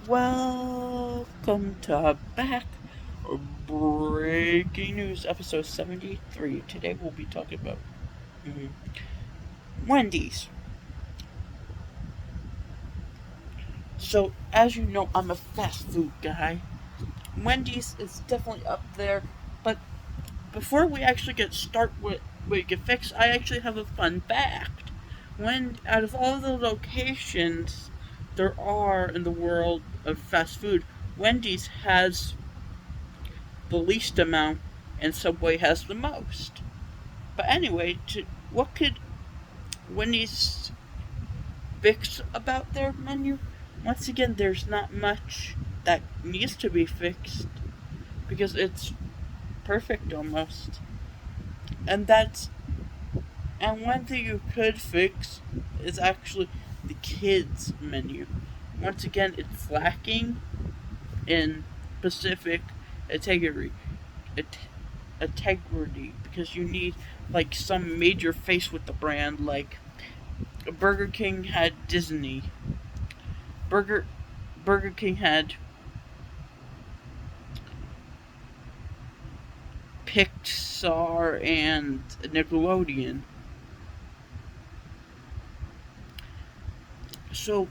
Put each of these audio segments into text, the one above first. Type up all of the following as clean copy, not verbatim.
Welcome to Back Breaking News, episode 73. Today we'll be talking about mm, Wendy's. So, as you know, I'm a fast food guy. Wendy's is definitely up there, but before we actually get started with we get fixed, I actually have a fun fact. When out of all the locations there are in the world of fast food, Wendy's has the least amount, and Subway has the most. But anyway, what could Wendy's fix about their menu? Once again, there's not much that needs to be fixed because it's perfect almost. And that's and one thing you could fix is actually the kids menu. Once again, it's lacking in specific integrity. Integrity because you need like some major face with the brand. Like Burger King had Disney. Burger Burger King had Pixar and Nickelodeon. So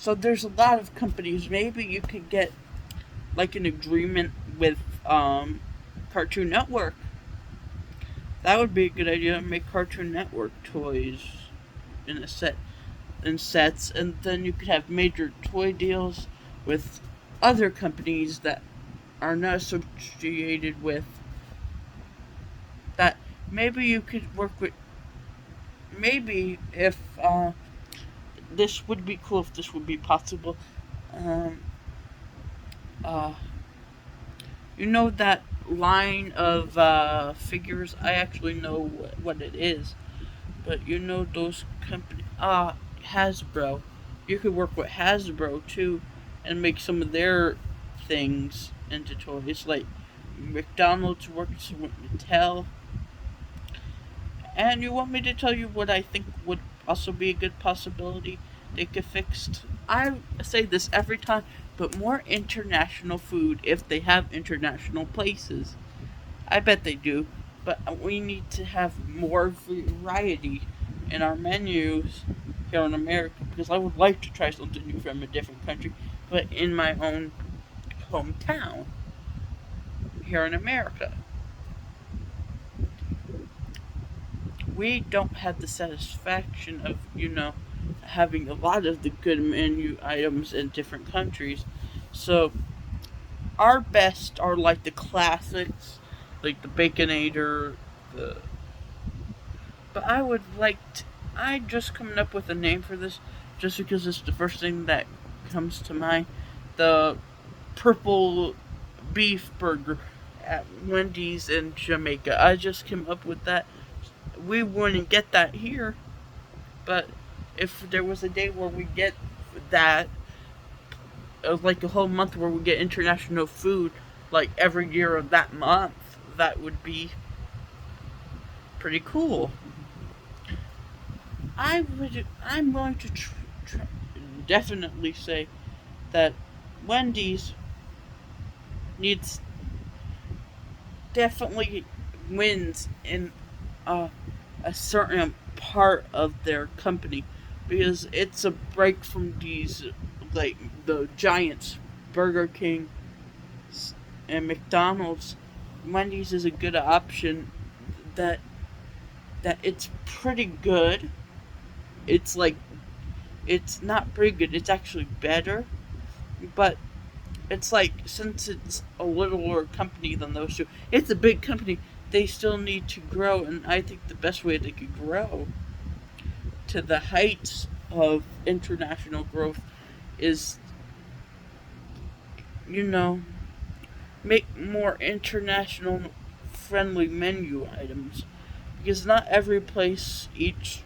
so there's a lot of companies. Maybe you could get like an agreement with Cartoon Network. That would be a good idea. Make Cartoon Network toys in a set in sets, and then you could have major toy deals with other companies that are not associated with that. Maybe you could work with. Maybe if this would be cool if this would be possible. Um, uh, you know that line of figures? I actually know what it is, but you know those company Hasbro. You could work with Hasbro too, and make some of their things into toys. Like McDonald's works with Mattel, and you want me to tell you what I think would also be a good possibility they could fix? I say this every time, but more international food if they have international places. I bet they do, but we need to have more variety in our menus here in America because I would like to try something new from a different country, but in my own hometown here in America. We don't have the satisfaction of, having a lot of the good menu items in different countries. So our best are like the classics, like the Baconator, the but I would like I just coming up with a name for this just because it's the first thing that comes to mind. The purple beef burger at Wendy's in Jamaica. I just came up with that. We wouldn't get that here, but if there was a day where we get that, like a whole month where we get international food, like every year of that month, that would be pretty cool. I'm going to definitely say that Wendy's needs definitely wins in uh, a certain part of their company because it's a break from these like the giants, Burger King and McDonald's. Wendy's is a good option that it's pretty good. It's like it's not pretty good. It's actually better, but it's like since it's a littler company than those two, it's a big company. They still need to grow, and I think the best way they could grow to the heights of international growth is, you know, make more international friendly menu items. Because not every place eats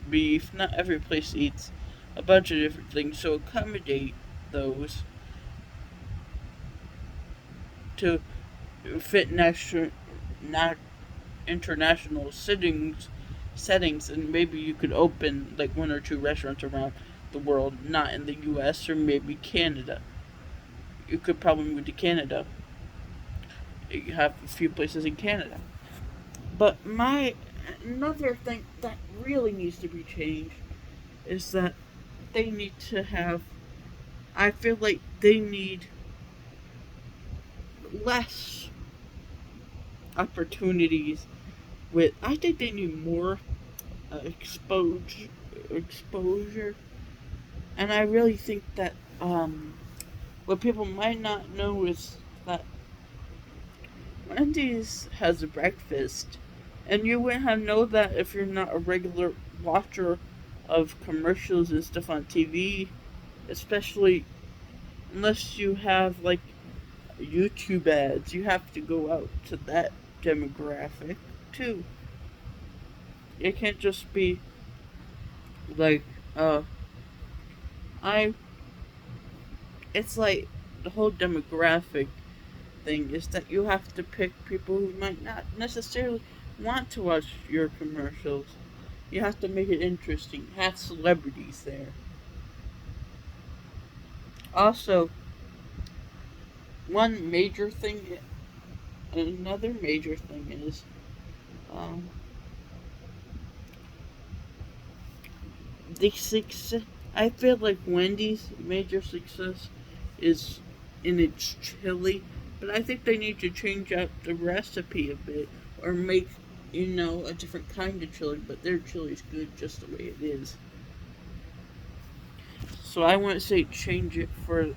beef, not every place eats a bunch of different things, so accommodate those to fit not international settings, and maybe you could open like one or two restaurants around the world, not in the U.S. or maybe Canada. You could probably move to Canada. You have a few places in Canada. But my another thing that really needs to be changed is that they need to have. I feel like they need less opportunities. With I think they need more exposure, and I really think that what people might not know is that Wendy's has a breakfast, and you wouldn't have known that if you're not a regular watcher of commercials and stuff on TV, especially unless you have like YouTube ads. You have to go out to that demographic too. It can't just be like uh I it's like the whole demographic thing is that you have to pick people who might not necessarily want to watch your commercials. You have to make it interesting. Have celebrities there. Also, one major thing, another major thing is um, the success. I feel like Wendy's major success is in its chili, but I think they need to change out the recipe a bit or make a different kind of chili. But their chili is good just the way it is. So I wouldn't say change it for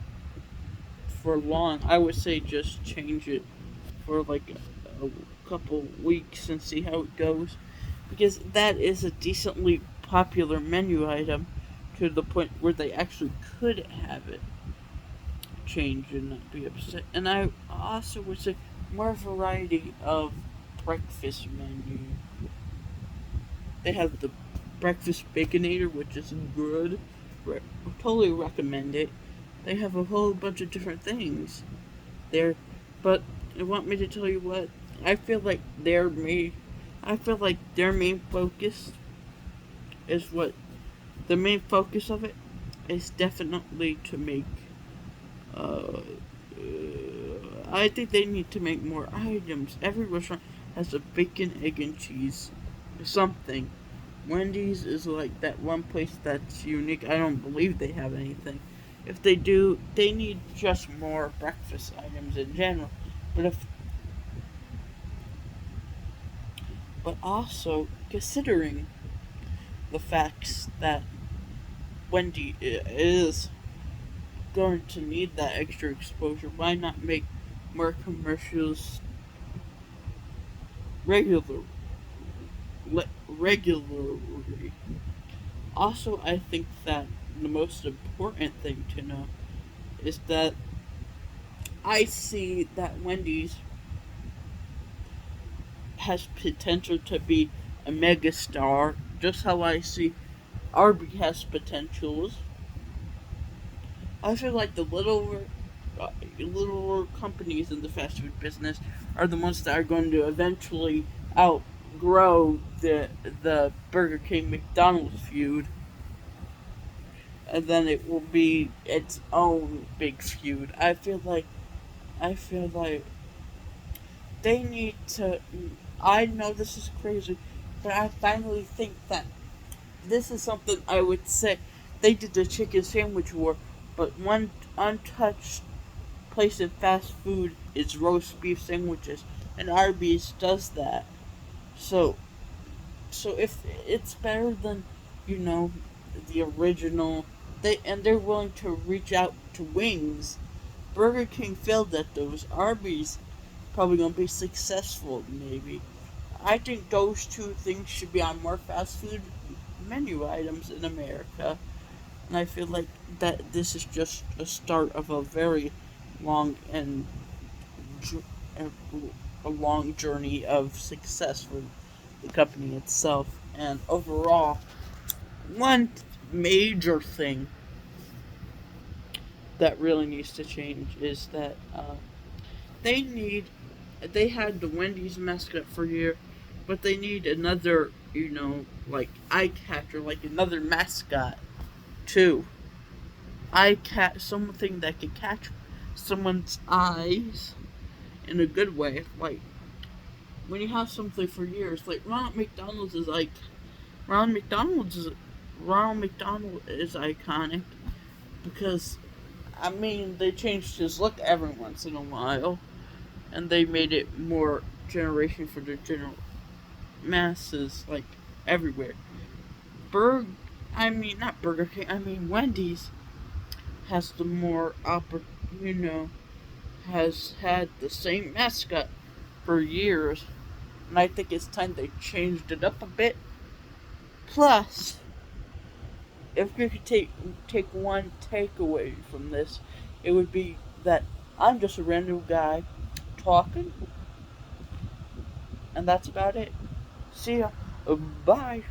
long. I would say just change it for like a couple weeks and see how it goes, because that is a decently popular menu item to the point where they actually could have it change and not be upset. And I also would say more variety of breakfast menu. They have the breakfast baconator, which is good. Totally recommend it. They have a whole bunch of different things there, but you want me to tell you what? I feel like I feel like their main focus is what the main focus of it is definitely to make. Uh, I think they need to make more items. Every restaurant has a bacon, egg, and cheese something. Wendy's is like that one place that's unique. I don't believe they have anything. If they do, they need just more breakfast items in general. But if but also considering the facts that Wendy is going to need that extra exposure, why not make more commercials regular regularly? Also, I think that the most important thing to know is that I see that Wendy's has potential to be a megastar, just how I see Arby has potentials. I feel like the littler companies in the fast food business are the ones that are going to eventually outgrow the Burger King McDonald's feud, and then it will be its own big feud. I feel like they need to. I know this is crazy, but I finally think that this is something I would say. They did the chicken sandwich war, but one untouched place in fast food is roast beef sandwiches, and Arby's does that. So, so if it's better than, you know, the original, they're willing to reach out to wings. Burger King failed at those. Arby's probably gonna be successful, maybe. I think those two things should be on more fast food menu items in America, and I feel like that this is just a start of a very long and a long journey of success for the company itself. And overall, one major thing that really needs to change is that they need they had the Wendy's mascot for a year, but they need another, like eye catcher, like another mascot Two, something that can catch someone's eyes in a good way. Like when you have something for years, like Ronald McDonald's is Ronald McDonald is iconic because I mean they changed his look every once in a while, and they made it more generation for the general masses, like everywhere. Burg, I mean not Burger King. I mean Wendy's has the more you know, has had the same mascot for years, and I think it's time they changed it up a bit. Plus, if we could take one takeaway from this, it would be that I'm just a random guy talking, and that's about it. See ya. Bye.